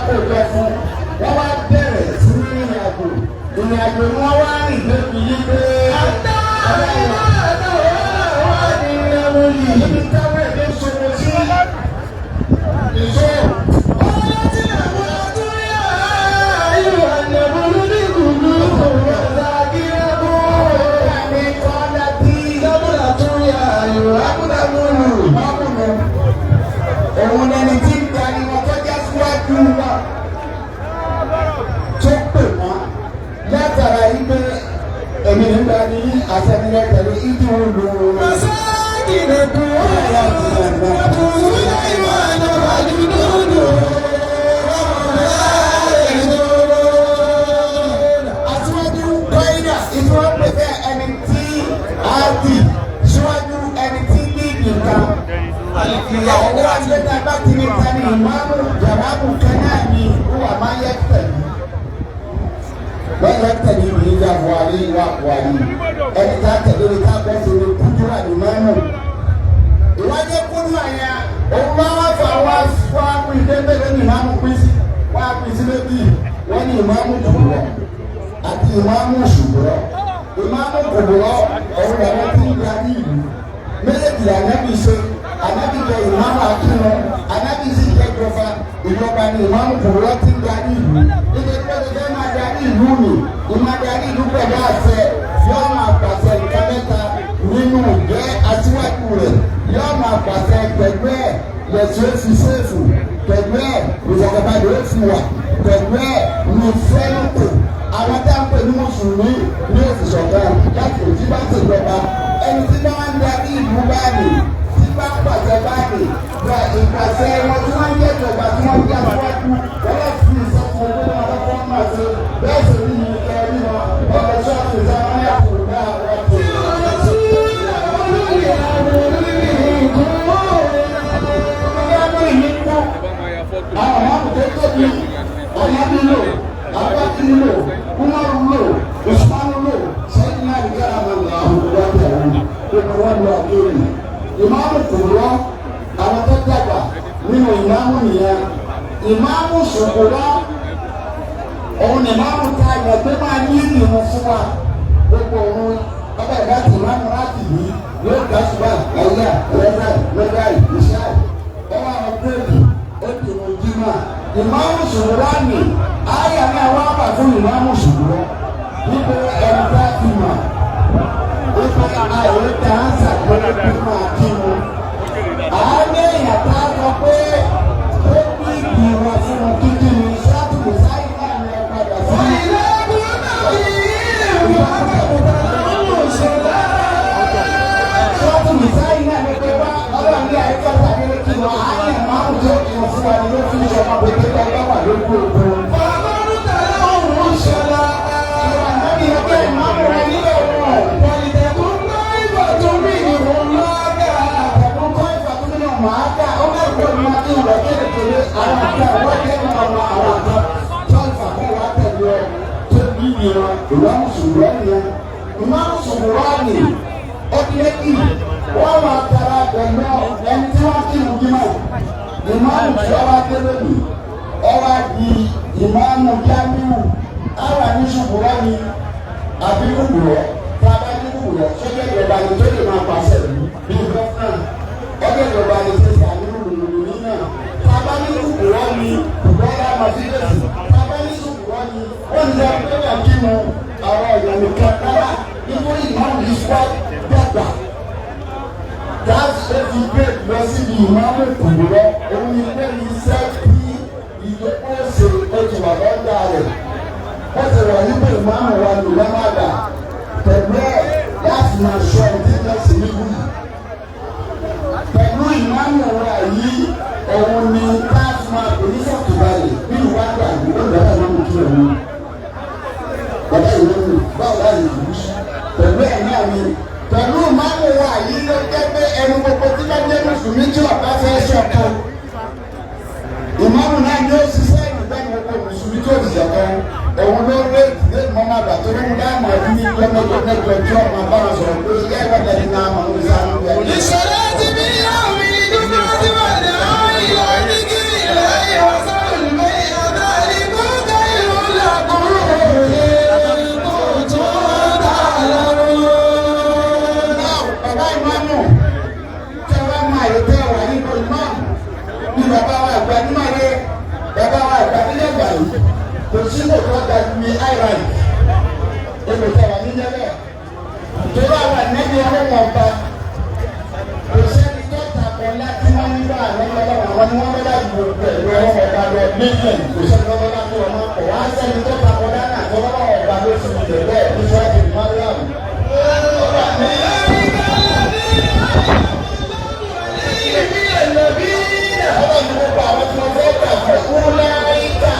kó jọ fún wọ́n wá bẹ̀rẹ̀ sí ní ìrìnàjò ni wọ́n wá rìn débi yí pé ibi táwọn èdè ṣòro sí ìṣó. Òun lẹni tí ń gba ni wọn tọ́jà síwájú wa tó pè wọ́n látara yìí pé èmi nígbà ní àṣẹnilẹ tẹ̀lé ìdí olú. Masaki lè bu ọ̀rọ̀ àbúrò ìwà àdàbà dúdú. Aṣíwájú gbọ́yìnà ìfowó pèsè ẹni tí a dì síwájú ẹni tí ní nǹkan. Ìyàwó wa ń gbé dàgbà tí ní ta ni ìmáàmù jàmáàmù kan náà ni wà máa yẹ tẹ̀lé. Wọ́n yẹ tẹ̀lé ìlú ìjà Buhari wà Buhari. Ẹni tá tẹ̀lé ní ká bẹ́ẹ̀ ṣe ní kúndúrà ní ìmáàmù. Ìwádìí kúndúrà yẹn, òun máa wá fà wá fún ìdẹ́gbẹ̀rẹ̀ ní ìmáàmù pín sí. Wọ́n á pín sí méjì. Wọ́n ní ìmáàmù kòbùrọ̀ àti ìmáàmù ṣùgbọ́n. Ìmáàmù kòbùrọ̀ òun làwọn tí ń darí ìlú. Méjèèjì ànábì ṣe. Ànábì jẹ ìmáàmù akínú, ànábì sì jẹ ìjọba ní ìmáàmù kòbùrọ̀ tí ń darí ìlú. Ilé ìpẹ́ẹ́lẹ́ máa darí ìlú mi, ìmáa darí ìlú pẹ̀lú àṣẹ, yóò máa pàṣẹ nǹkan mẹ́ta nínú ìjẹ́ aṣíwájú rẹ̀, yóò máa pàṣẹ pẹ̀lú ẹ̀ lẹ́sùn èsì sèfù, pẹ̀lú ẹ̀ ìfọ̀kànbalẹ̀ èsì wà, pẹ̀lú ẹ̀ ní fẹ́lùkù. Àwọn tá à ń pè ní mùsùlùmí ní òṣìṣẹ́ kan láti òjì bá ṣèjọba. Ẹni tí wọ́n ń darí ìlú báyìí, tí bá pàṣẹ báyìí, gba ìpàṣẹ wọn tí wọ́n ń jẹ́ ìjọba tí wọ́n ń jẹ́ àwọ̀wájú, wọ́n lọ fi ìsọfún owó wọn lọ́wọ́ máa ṣe bẹ́ẹ̀ sì ní ìkẹ́ rí wọn ọ̀rọ̀ ṣọ́ọ̀ṣì sáwọn ẹ̀kọ́ náà wọ́n ti. Àwọn ọmọ tó tóbi, ọ̀nàbí lò, àbákiri lò, kúmọ̀rù lò, òṣùpánù lò, sẹ́yìn náà ní kára máa lọ àwọn olùwà tẹ̀wọ̀n gbogbo wọn lọ àkéèrè. Ìmáàmù kò lọ àwọn tó dàgbà nínú ìmáàmù nìyẹn. Ìmáàmù ṣòkòrò òun ni ìmáàmù ta ìgbàgbé máa ní ìrìn fún wa. Gbogbo òun ọba ìdá tí ìmáàmù láti yìí yóò dá ṣùgbọ́n ẹ̀yà ẹ̀rẹ́dà lọ́dà ìṣá ọwọ́ àwọn bírèkì ó ti mú jímà. Ìmáàmù ṣòkòrò ni àyà ní àwọn àbà fún ìmáàmù ṣòkòrò níbi ẹ̀rọ tá a ti mà. Ó fẹ́ àìrí tá a ń sàgbọ́dọ̀ bí máa kí mu. Àárẹ̀ èèyàn tá a sọ pé ó ní ìgbìmọ̀ fún un kíkí ni sátúwò sáyé náà ní ọ̀padà sí. Sátúwò sáyé náà ní pé wá ọlọ́run ní àyíká tàbí kí wọ́n á ní ìmáàmù tó kí wọ́n fún wa ní ló fi ń sọ ọmọ pé tó bá wà lójú ogun. Fọlọ́run tẹ̀lé òun ń ṣọlá. Ìwà náà ní ẹgbẹ́ ìmáàmù rẹ̀ nílò wọn. Pọ̀lìtẹ̀kùn náà ìbò tó rí ìwọ̀n lọ́gà. Ẹ̀kún kọ́ ìfàkúnmínà màá dà ó bá gbọ́ ìmọ̀ kí ìwọ̀ kékeré àwọn àgbà wọ́n jẹ́ ọmọ àwọn àgbà tó ìfàkún wa tẹ̀lé ọ tó bí ìran ìmáàmù ṣùgbọ́n nìyẹn. Ìmáàmù ṣùgbọ́n ni ó ti lé kí wọ́n máa tara pẹ̀lú ẹni tí wọ́n kí ìlú jímọ̀. Ìmáàmù tí ọba délé mi ọba di ìmáàmù Jamiu àwọn àní ṣùgbọ́n ni àbí kúkúrọ̀ tá a bá ní kúkúrọ̀ sọ́jọ́ ìjọba ni tó lè máa pàṣẹ bí gọ́fúnà ọjọ́ ìjọba ni tó ṣe àníwò lòlòlò náà tá a bá ní kúkúrọ̀ ni kúkúrọ̀ màsídẹ̀sì tá a bá ní kúkúrọ̀ ni wọ́n ń sọ pé wà kí mu àwọn ìyàwó kẹtàlá nítorí ìmáàmù yìí sọ dàgbà dáàbò fi gbé lọ síbi ìmáàmù kúkúrọ̀ òun ni pé iṣẹ́ bí ìdókòwò ṣe oṣù wà lọ́dà rẹ̀ wọ́n ti wà nípa ìmáàmù wa ní lọ́mọdà pẹ̀lú ẹ̀ láti máa ṣọ́ ẹni tó sì níbù. Pẹ̀lú ìmáàmù wa yìí, òun ni láti máa pè ní sọ̀tùbalẹ̀ bí ìwádìí àgbẹ̀ lọ́dọ̀ náà mú kí òun. Bàbá ìwé mi báwo láti ìlú sí? Pẹ̀lú ẹ̀ ní àmì. Pẹ̀lú ìmáàmù wa yìí ló jẹ́ pé ẹnu gbogbo tí wọ́n jẹ́ mùsùlùmí tí ọ̀gá fẹ́ ṣọ̀kan. Ìmáàmù náà ni ó ṣiṣẹ́ ìgbẹ́ni gbogbo mùsùlùmí tó ti ṣọ̀kan. Òun ló lé ìdílé mọ́mọ́ àgbà tó ní dáàmú ẹbí ní lọ́mọdé tí ọmọ bára sọ̀rọ̀ pé ilé ẹ̀rọ tẹ̀lé náà máa ń sá ń bẹ̀. Ìṣẹ̀lẹ̀ ti bí yàwó mi ní dúró tí wọ́n lè rán ìlọ ní kí ilẹ̀ ìwọ̀sán ìlú ìyàdá kò sí kò tó ga ní iran olùkọ́ wa ní yẹlẹ̀ tó bá wà nẹ́bí ọlọ́wọ́ ọba kò sẹ́ni tó tàbọ̀ láti wọ́n nígbà lọ́wọ́ àwọn ni wọ́n bẹ́ẹ̀ lù pẹ̀lú ọlọ́wọ́ ọba lọ nífẹ̀ẹ́ kò sẹ́ni tó bá tó ọmọ pọ̀ wá sẹ́ni tó tàbọ̀ dáná tó lọ́wọ́ ọba ló sì ń lè bẹ́ẹ̀ ní sọ́ọ̀tì mariam. ọlọ́run ní gbogbo àwọn tí wọ́n fẹ́ gbà fún un láríkà.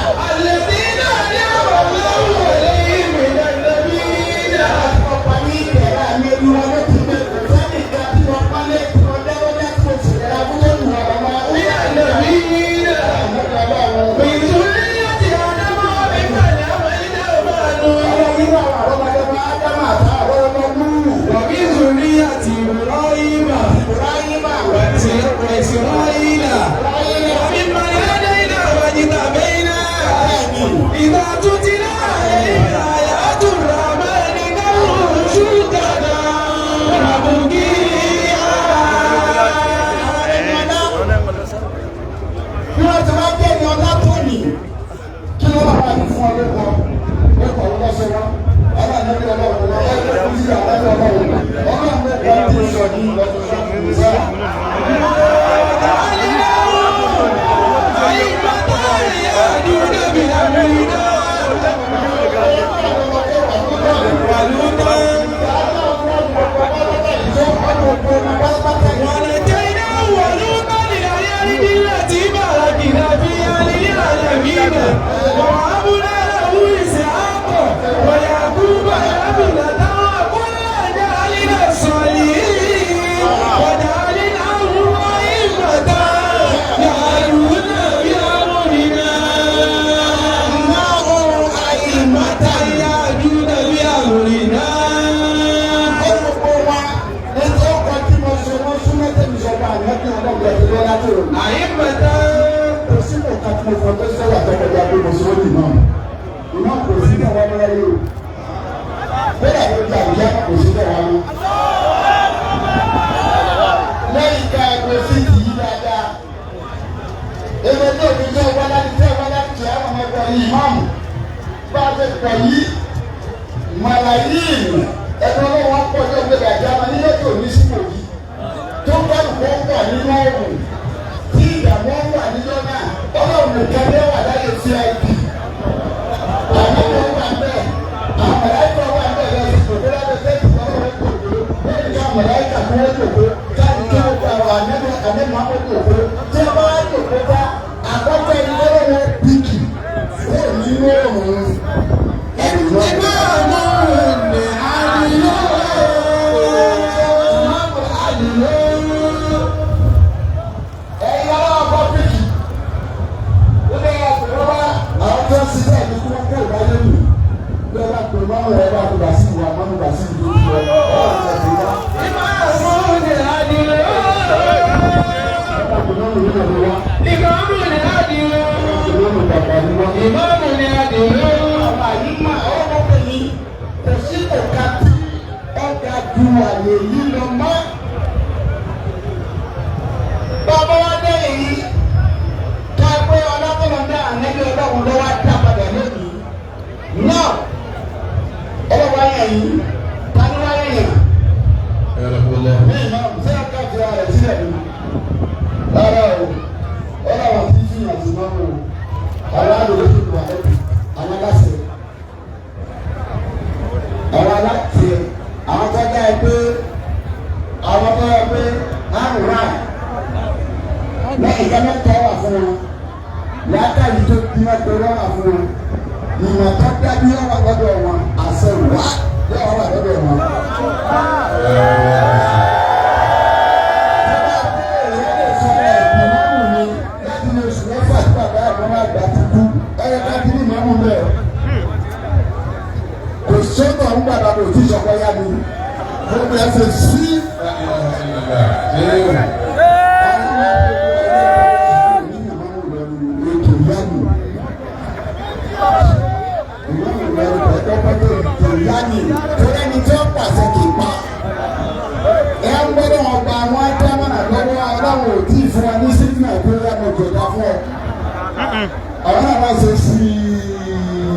Àwọn náà wá ṣe sí i.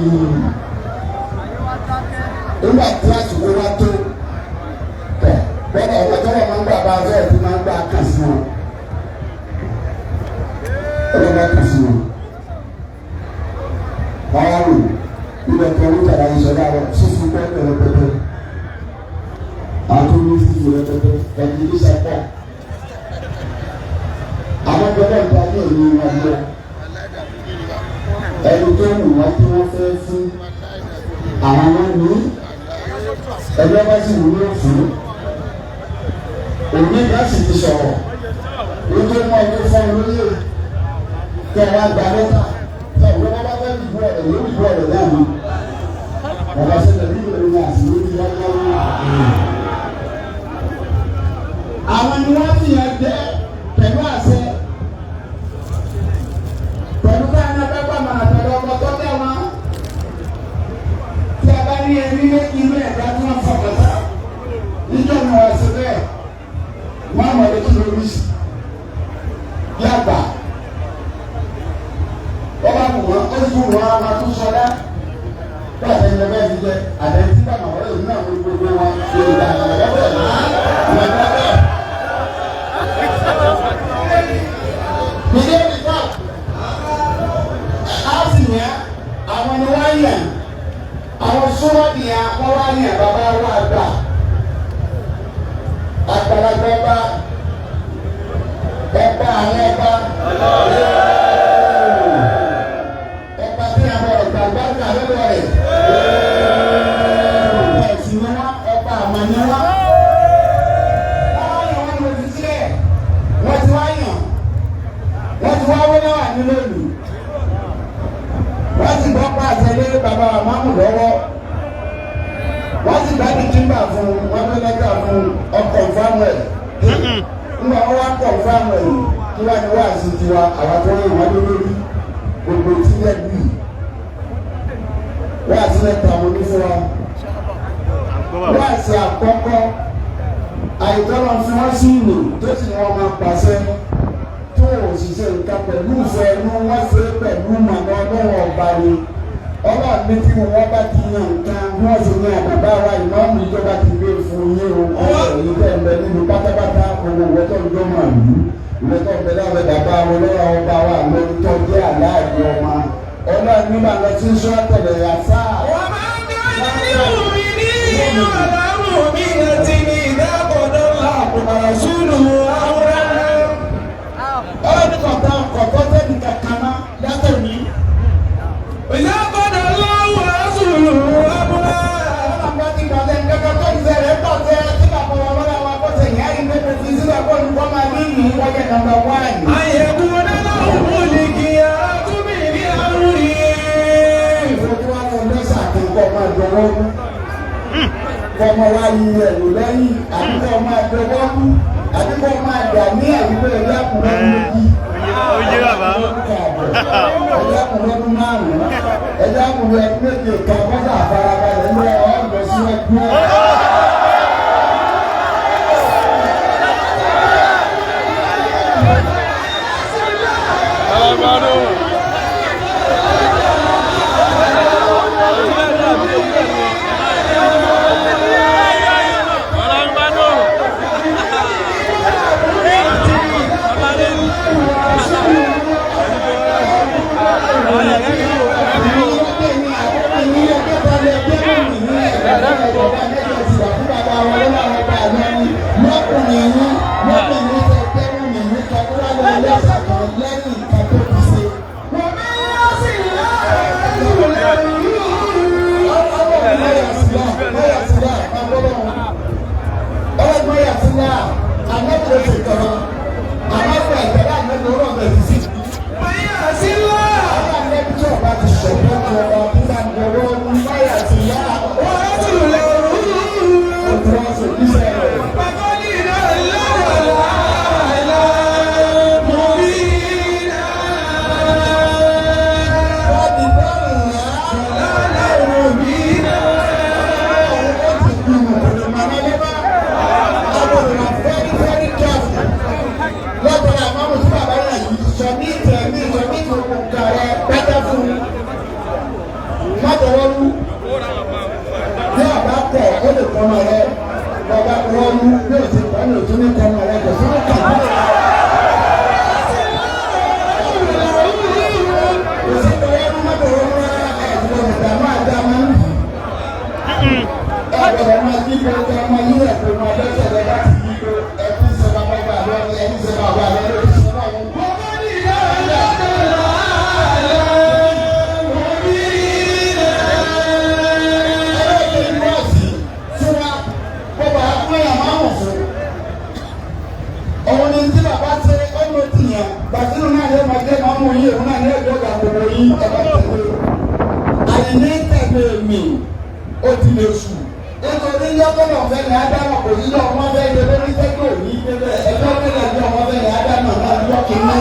nígbà tí àsìkò wa tó bẹ́ẹ̀ ọ̀gá tọ́lọ̀ máa ń gbà bá ọjọ́ ìdí máa ń gbà kàn sí wọn ọlọ́gbà kàn sí wọn báwa rò ilẹ̀ kan ní tàbá ìṣẹ̀dá rẹ̀ sísun pẹ́ẹ́pẹ́ rẹpẹtẹ àwọn tó ní sísun rẹpẹtẹ ẹ̀dí ní sẹ́pọ̀ àwọn gbọ́dọ̀ ìgbà ní èyí wọn lọ ẹni tó wù wọ́n tí wọ́n fẹ́ fún àwọn wọn ní ẹgbẹ́ bá sì wúlò fún òní ìgbà sì ti sọ̀rọ̀ ojú ọmọ ọdún fún olóyè kí wọ́n gba lẹ́tà tí ọ̀gbọ́n bá bá fẹ́ dìbò ọ̀rẹ́ yóò dìbò ọ̀rẹ́ náà ní ọ̀gá sẹ́lẹ̀ ní ìlú ní àsìlú ní ọjọ́ àwọn ni wọ́n fi hàn jẹ́ pẹ̀lú àṣẹ pẹ̀lú káyọ̀ náà fẹ́ pàmò àtẹ̀lẹ́ ọkọ̀ tó tẹ̀ wọ́n tí a bá ní ẹni ní inú ẹ̀dá tí wọ́n fọkàn sá níjọ́ ni wọ́n ṣe bẹ́ẹ̀ wọ́n á mọ̀ ẹ́ kí lórí sí yàgbà wọ́n bá mú wọn ó sì mú wọn á máa tún sọdá bẹ́ẹ̀ ni ẹ̀jẹ̀ bẹ́ẹ̀ ti jẹ àtẹ̀tí bàmà wọ́n yóò ní àwọn gbogbo wọn lórí ìdáná ẹ̀jẹ̀ bẹ́ẹ̀ ìyàgbá bẹ́ẹ̀. Nìyẹn nìkan á sì yẹn àwọn ni wọ́n yẹn àwọn sọ́wọ́ nìyẹn wọ́n wá yẹn bàbá wa gbà àgbàlagbà ẹ̀bá àwọn ẹ̀bá ẹ̀bá tí a bọ̀ ọ̀gbà gbàgbà lọ́wọ́ rẹ̀ ẹ̀sìn ni wọ́n ẹ̀bá àmọ́ ni wọ́n. Wọ́n yàn wọ́n lòdì sílẹ̀ wọ́n ti wá yàn wọ́n ti wá wọ́n náà wà nínú ìlú wọ́n ti gbọ́ pa àtẹlé bàbá àmàmù lọ́wọ́ wọ́n ti gbá ní kíńbà fún wọ́n fẹ́ lẹ́tà fún ọkọ̀ fáwọn nígbà wọn wá kọ̀ fáwọn ẹ̀yìn kí wọ́n ní wá sí tiwa àwọn tó ń wọ́n lórí gbogbo tí yẹ bí wọ́n àti lẹ́tà wọn ní fún wa wọ́n àti àkọ́kọ́ àìtọ́lọ́ fi wọ́n sí ìlú tó sì ní wọ́n máa pàṣẹ tó òṣìṣẹ́ nǹkan pẹ̀lú ìfẹ́ inú wọ́n ṣe pẹ̀lú màmá ọlọ́wọ́ ọba ni ọlọ́run ní kí wọ́n bá ti yan nǹkan wọ́n sì ní àbàbá wa ìmọ̀ọ́mù ìjọba ti gbé fún yín o ọ̀rọ̀ yìí tẹ̀ ń bẹ nínú pátápátá owó ìwọ́tọ̀ ìjọ máa lù ú ìwọ́tọ̀ ń bẹ lábẹ́ bàbá wọn lọ́wọ́ ọba wa lórí tó jẹ́ àláàjì ọmọ ọlọ́run nígbà lọ sí sọ́ tẹ̀lé yà sáà. wọ́n máa ń dá nínú mi ní ìlú àlámù mi láti ní ìdábọ̀dọ̀ làkùnrin sùnù àwòrán ọlọ́run kọ̀tọ́ tẹ́lẹ̀ kankan náà yàtọ̀ ní. ìdábọ̀dọ̀ lọ́wọ́ àṣùlù àbúrò. ọlọ́run ti gbàgbé nǹkan tó ń ṣẹlẹ̀ pọ̀ tẹ́ tí bàbá wọn lọ́wọ́ wa kó tẹ̀ yá ìgbé tó fi sílẹ̀ kó olùkọ́ máa ní ìlú wọ́jẹ̀ nàmbà wáìn. àyẹ̀kú náà wọ́n lè kí àtúbí ní àrùn yìí. ìfojú wa fún mẹ́sà kí kọ́ máa dọwọ́ mú. kọ́mọ wa yí ẹ̀rù lẹ́yìn àbíkọ́ máa dọwọ́ mú àbíkọ́ máa dà ní àbíkọ́ ẹ̀yà kùnrin méjì. Oye bàbá. ẹ̀yà kùnrin márùn-ún ẹ̀yà kùnrin méje kan kọ́sà àfarabalẹ̀ ní ọ̀gbẹ́ síwájú ẹ̀. ọmọ rẹ bàbá wọn mú yóò ti pọ̀ ní òtún ní kọ́ ọmọ rẹ kò sínú kàn. kò sí ìdọ̀wọ́ ní mọ́tò wọn wá ẹ̀dùn ìdààmú àdámú. ẹ̀dùn ọmọ yíbo ọmọ yí ẹ̀dùn ọmọ ọdọ́sẹ̀ rẹ láti yíbo ẹ̀kú sọ̀rọ̀ bàbá lọ́wọ́ ẹ̀kú sọ̀rọ̀ bàbá lọ́wọ́ Bàtínú náà yóò máa jẹ́ máa mú yí òun náà ní ẹjọ́ ìgbà gbogbo yí ẹ̀bá tẹ̀lé. Àyìní tẹ̀lé mi, ó ti lè sùn. Nítorí yọ́kọ́lọ̀ ọ̀fẹ́ ni Ádámù kò sí yọ ọmọ fẹ́ yẹ lórí tẹ́kọ̀ òní ẹjọ́ ìgbà ní ọmọ fẹ́ ni Ádámù náà yọ kìíní.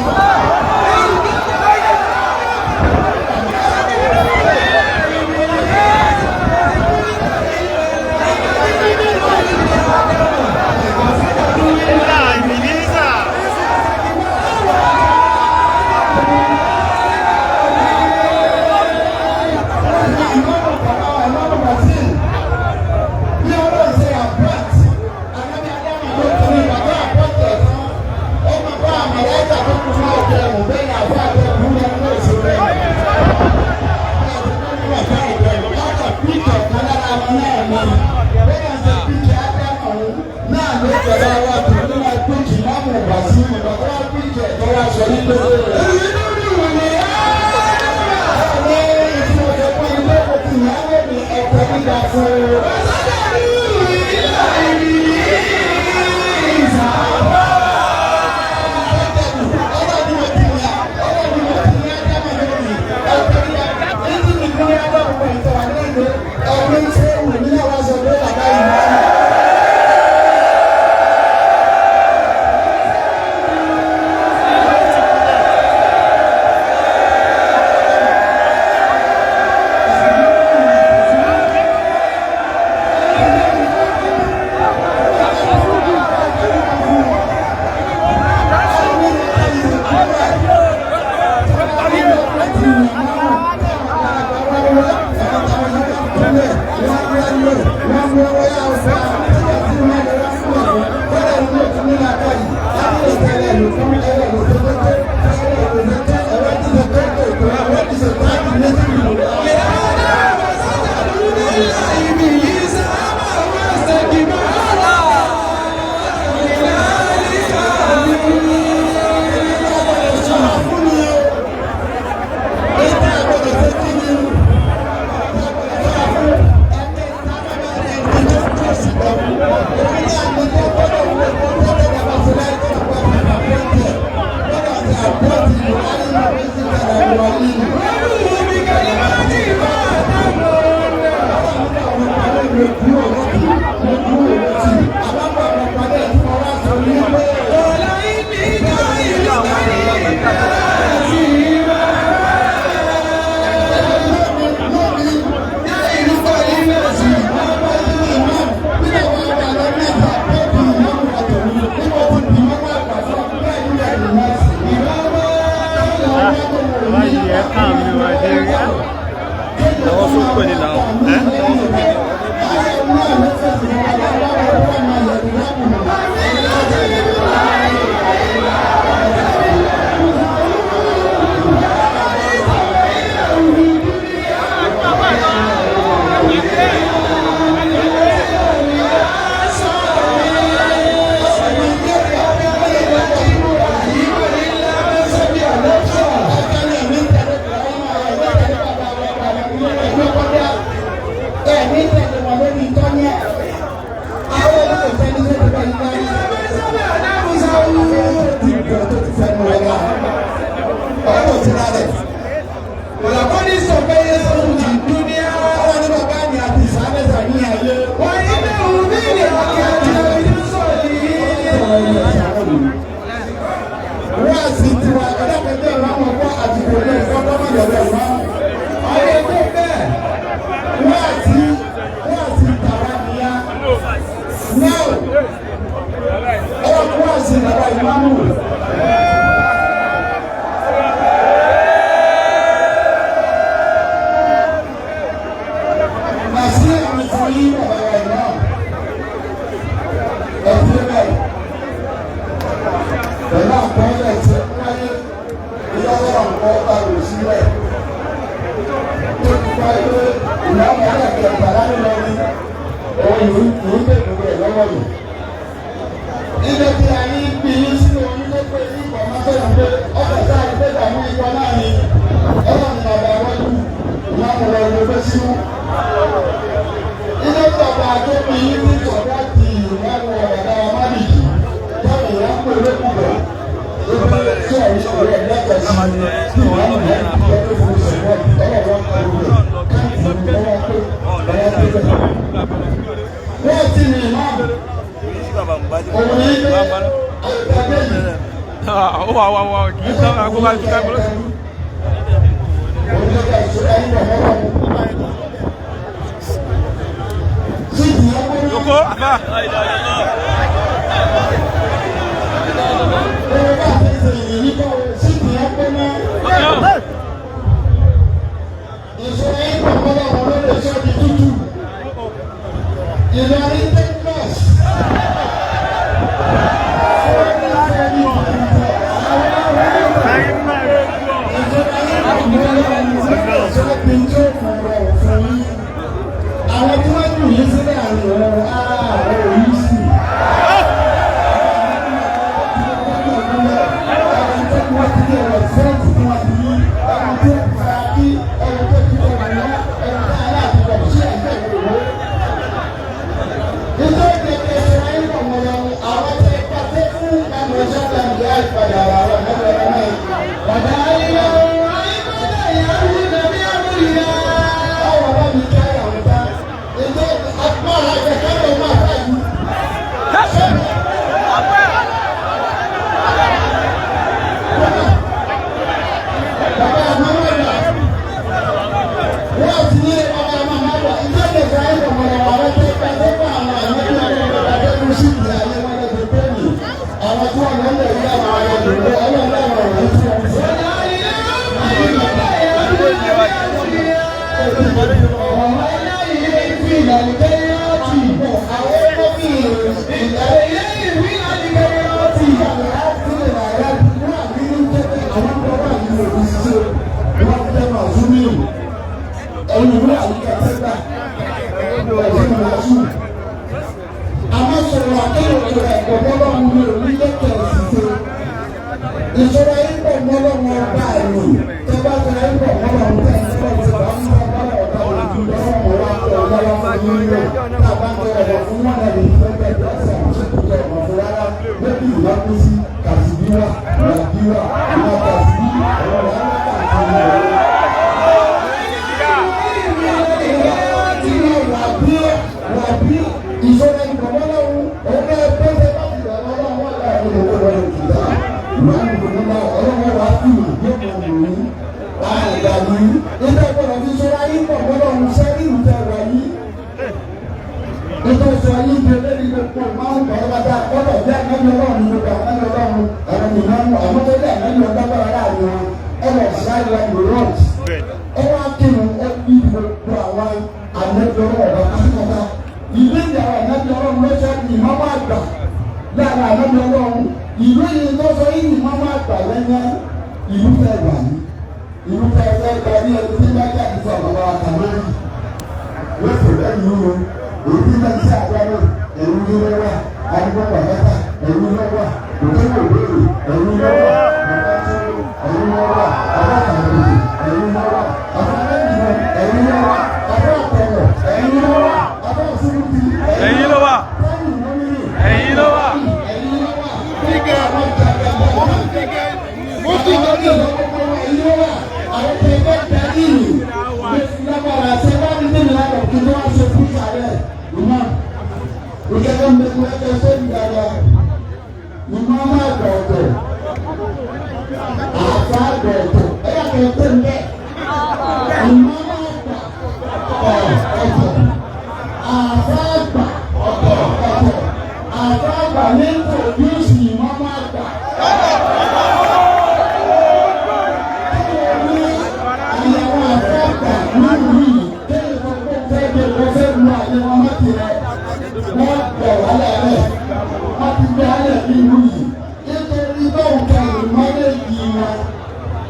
lọ́wọ́ nǹkan ọba rò sílẹ̀ tó ti pa pé ìyáwó aláàbẹ̀ ìgbàlá nínú ní òun yìí ń bèèrè rẹ̀ lọ́wọ́ yìí. Ilé tí a ní bí yín sínú onílé pé ní ìgbà máa fẹ́ràn pé ọkọ̀ sáà ní pé ìdààmú ikọ̀ náà ni ọlọ́run bàbá wájú ìyáwó lọ ilé pé sínú. Ilé bàbá tó bí yín ní ìjọba ti ìyáwó ọ̀dà Amádìjì táwọn èèyàn pè lókùnbọ̀. Tí a yìí sọ̀rọ̀ ẹ̀ lẹ́kọ̀ọ́ sí i, ìyáwó náà ti jẹ́ pé mo sọ̀rọ̀ ọlọ́run wọ́n ti ní ìmáàmù òun ní ilé ayọ̀tàgbẹ́yìn. Wà kì í sábà kó bá ti ká gbọ́dọ̀ sí. Òun ní ká ìṣúra yín bọ̀ mọ́wọ́. Sí ìyàwó ní. Yòókó àbá. Òun bá ti ṣe ìrìn kọ́ sí ìyàwó náà. Ìṣúra yín bọ̀ mọ́wọ́ wọn ló lè sọ di tútù. Ìlọrin Texas. Àwọn tí wọ́n dùn yín sílẹ̀ àrùn ọ̀rọ̀ ààrẹ òyìn sí. Àwọn tí wọ́n ti dé ọ̀rọ̀ fẹ́ǹtì tí wọ́n ti yí. Àwọn tí wọ́n ti fara kí ẹ̀rọ tó ti dé ọ̀rọ̀ náà ẹ̀rọ tó aláàbò rẹ̀ sí ẹ̀gbẹ́ ìwé. Nítorí kẹ̀kẹ́ ṣe ayé pọ̀ mọ́ lọ, àwọn tẹ pàṣẹ fún àwọn ìṣẹ́ta ìgbé àìpadà àwọn ọ̀nàbẹ̀rẹ̀ náà. Bàbá ayé ọ̀rọ̀ ayé kọ́lá ìyá mi nàbí àmúlìyá. Báwo bá mi ká àwọn ta? Ètò àpá àjẹkẹ́ ló máa fà yìí. Bàbá àmọ́ ẹ̀dá. Wọ́n ti ní ọba àmọ́ àgbà. Ìjọba ìgbà ayé pọ̀ mọ́ lọ, àwọn tẹ pàṣẹ fún àwọn àmọ́ sí ìyá ayé wọn lọ́dọ̀ tó ní àwọn tí wọ́n lọ́dọ̀ yí àwọn ayé ìlú ọlọ́run láwọn ọ̀rọ̀ tí wọ́n ti sọ. Àmọ́ sọ̀rọ̀ akéwòtò ẹ̀kọ́ mọ́lọ́run ní orílẹ̀-èdè ìṣiṣẹ́. Ìṣòro ìpọ̀ mọ́lọ́run ọba ẹ̀rù tó bá sọ̀rọ̀ ìpọ̀ mọ́lọ́run tẹ̀síwọ̀n ti bá ń bá bá ọ̀gá òjò lọ́wọ́ wa kọ̀ lọ́wọ́ fún yín lọ. Tábà ń tọrọ ọ̀rọ̀ fún wọn lẹ́yìn ìfẹ́fẹ́ ìdọ́sẹ̀ àṣekùjọ ọ̀rọ̀ fún rárá lóbi ìwádìí sí kàṣíbíwá ìwádìíwá ìwà kàṣíbí ọ̀rọ̀ ìṣòro ìgbọ̀nmọ́lọ́run òun náà pẹ́sẹ̀ láti ìgbọ̀nmọ́lọ́run wọ́n dà ní owó lọ́rùn kìlá ìwádìí ìgbọ̀nmọ́lọ́run ọlọ́run wá sí ìgbọ̀nmọ́ òun àìdàlú nígbà gbọ́dọ̀ fi ṣọ́ra ayé ìgbọ̀nmọ́lọ́run sẹ́rí ìfẹ́ wà yí. Nítorí sọ ayé ìgbẹ́ lẹ́ni gbogbo máa ń bọ̀rọ̀ bàtà gbọ́dọ̀ bí àgbẹ̀bí ọlọ́run ní gbogbo àgbẹ̀bí ọlọ́run àwọn ènìyàn àwọn tó dé àgbẹ̀bí ọlọ́run láàrin wọn ọmọ ìṣáájú àgbẹ̀ rọ́ọ̀tì. Ó wá kírun ó bí gbogbo àwọn àgbẹ̀bí ọlọ́run pátápátá. Ìlú ìyàwó ànábì ọlọ́run ló sọ ní ìmọ̀mọ́ àgbà lára ànábì ọlọ́run. Ìlú yìí tó sọ yìí ní ìmọ̀mọ́ àgbà lẹ́yìn ìlú fẹ́ gbà ní. Ìlú fẹ́ gbà ní ẹni tí bá jáde sọ bàbá àtàlẹ́yìn. Wọ́n sì lẹ́yìn ìlú èyí tí wọ́n ti àgbàdo ẹ̀rú ní lọ́wọ́ àdúgbò pàtàkì ẹ̀rú lọ́wọ́ òkèwò ìbéèrè ẹ̀rú lọ́wọ́ ẹ̀rú lọ́wọ́ abákàlẹ̀ ẹ̀rú lọ́wọ́ abákàlẹ̀ ẹ̀rú lọ́wọ́ abákàlẹ̀ ẹ̀rú lọ́wọ́ abákàlẹ̀ ẹ̀yin ló wà. ẹ̀yin ló wà.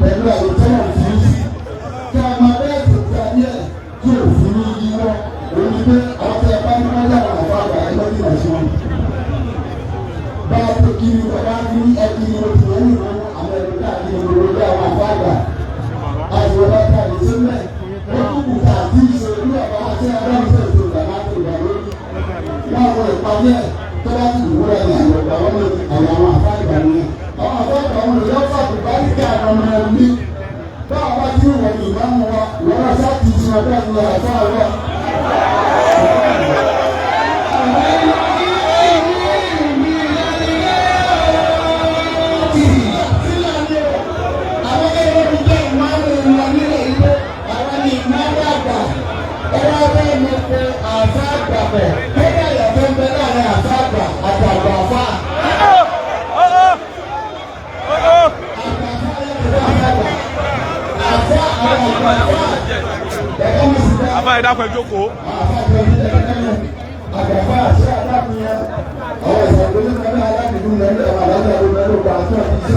pẹ̀lú àyètọ́nà fún sí kí a máa bẹ́ẹ̀ tó ká díẹ̀ tí ò fún ní yíwọ́ òní pé àwọn tẹ bá ní wọ́n yàrá àfa àgbà ẹ lọ́dún ìgbà sí wọn. bá a tó kiri bàbá ní ẹkiri oṣù wọn ní ìwọ̀n àwọn ẹ̀rọ káàkiri ìwòrò àwọn àfa àgbà àti ọba káàkiri sílẹ̀ wọ́n kúkú káàkiri ìṣòro ní ọ̀pá àti adáhùnsẹ̀ tó ìgbàlá tó ìgbà lórí. wọ́n àwọn ìpàdé ẹ̀ tó bá ti ìwúrọ̀ ní àyọ̀gbà wọn ní àwọn àfa àgbà nìyẹn. àwọn àfa àgbà wọn lè yọ fàtó bá ní kí àwọn ọmọ ẹni báwọn bá ti wọ̀ ní ìmáàmù wa wọ́n rà sáà ti sin ọ̀dọ́ àti àfa àgbà. Àbá ẹ̀dá pẹ̀ jókòó. Àgbàfà àti àdàkùnyẹ àwọn ìṣàkóso náà aládùúgbò lẹ́nu àwọn alájà ló lẹ́nu gba àti ọ̀fíìsì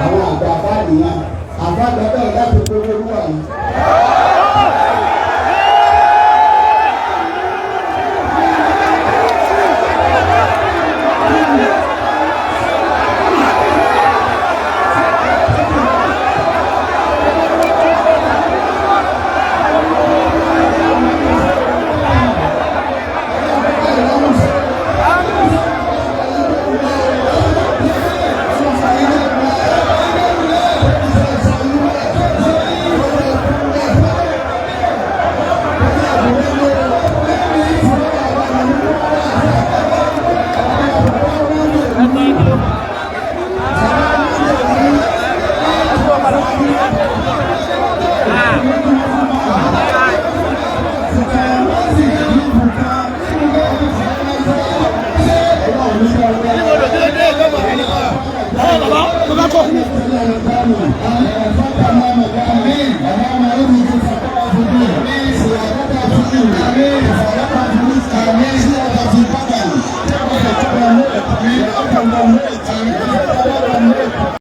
àwọn àgbàfà nìyẹn àgbà àgbàfà ẹ̀dá tó gbogbo olúwa yìí. Amin.